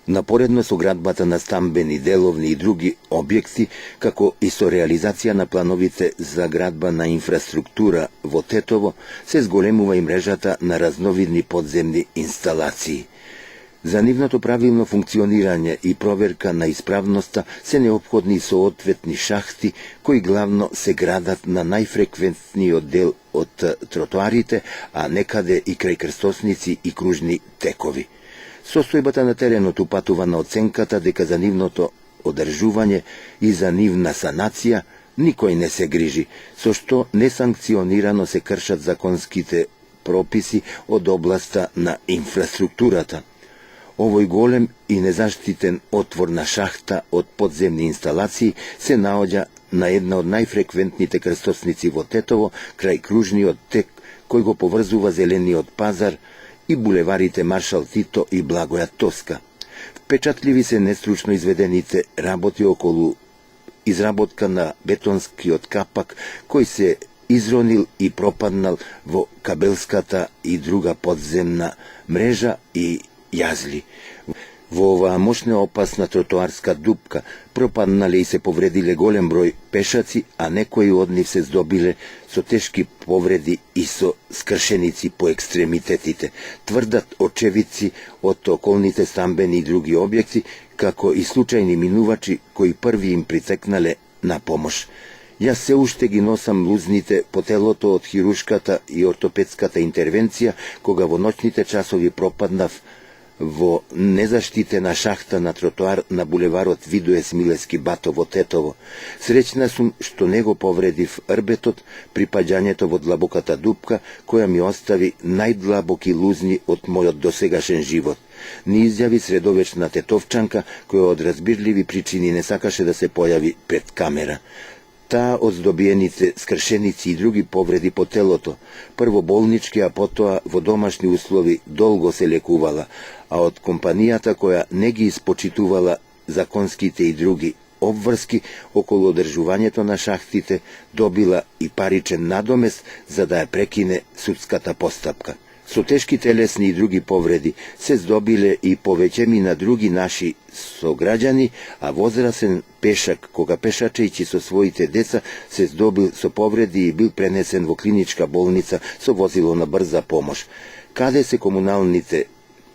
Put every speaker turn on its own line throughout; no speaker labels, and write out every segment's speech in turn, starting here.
Напоредно со градбата на стамбени, деловни и други објекти, како и со реализација на плановите за градба на инфраструктура во Тетово, се зголемува и мрежата на разновидни подземни инсталации. За нивното правилно функционирање и проверка на исправноста се неопходни соодветни шахти, кои главно се градат на најфреквентниот дел од тротоарите, а некаде и крај крстосници и кружни текови. Состојбата на теренот упатува на оценката дека за нивното одржување и за нивна санација никој не се грижи, со што несанкционирано се кршат законските прописи од областа на инфраструктурата. Овој голем и незаштитен отвор на шахта од подземни инсталации се наоѓа на една од најфреквентните крстосници во Тетово, крај кружниот тек кој го поврзува Зелениот пазар и булеварите Маршал Тито и Благоја Тоска. Впечатливи се нестручно изведените работи околу изработка на бетонскиот капак кој се изронил и пропаднал во кабелската и друга подземна мрежа и јазли. Во оваа мощна опасна тротоарска дупка пропаднале и се повредиле голем број пешаци, а некои од нив се здобиле со тешки повреди и со скршеници по екстремитетите, тврдат очевидци од околните стамбени и други објекти, како и случајни минувачи кои први им притекнале на помош. Јас се уште ги носам лузните по телото од хирушката и ортопедската интервенција, кога во ноќните часови пропаднав во незаштитена шахта на тротоар на булеварот Видуе Смилевски Бато во Тетово. Среќна сум што не го повредив рбетот при паѓањето во длабоката дупка, која ми остави најдлабоки лузни од мојот досегашен живот. Ни изјави средовечна тетовчанка, која од разбирливи причини не сакаше да се појави пред камера. Таа од здобиените скршеници и други повреди по телото, прво болнички, а потоа во домашни услови долго се лекувала, а од компанијата која не ги испочитувала законските и други обврски околу одржувањето на шахтите, добила и паричен надомест за да ја прекине судската постапка. Со тешки телесни и други повреди се здобиле и повеќеми на други наши сограѓани, а возрасен пешак, кога пешачејќи со своите деца, се здобил со повреди и бил пренесен во клиничка болница со возило на брза помош. Каде се комуналните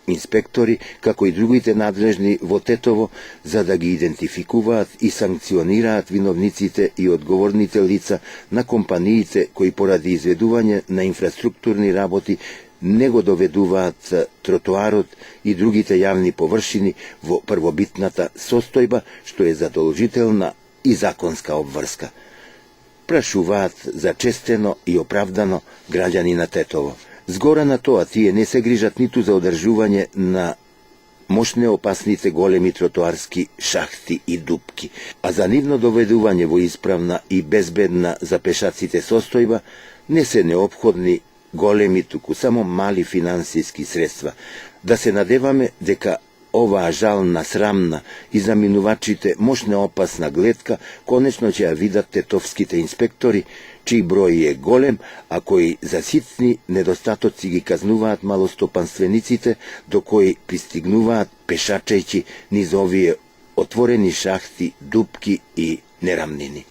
инспектори, како и другите надлежни во Тетово, за да ги идентификуваат и санкционираат виновниците и одговорните лица на компаниите кои поради изведување на инфраструктурни работи не го доведуваат тротоарот и другите јавни површини во првобитната состојба, што е задолжителна и законска обврска. Прашуваат зачестено и оправдано граѓани на Тетово. Згора на тоа, тие не се грижат ниту за одржување на мощне опасните големи тротоарски шахти и дупки, а за нивно доведување во исправна и безбедна за пешаците состојба не се неопходни големи, туку само мали финансиски средства. Да се надеваме дека оваа жална, срамна и за минувачите мощна опасна гледка конечно ќе ја видат тетовските инспектори, чиј број е голем, а кои за ситни недостатоци ги казнуваат малостопанствениците, до кои пристигнуваат пешачејќи низ овие отворени шахти, дупки и нерамнини.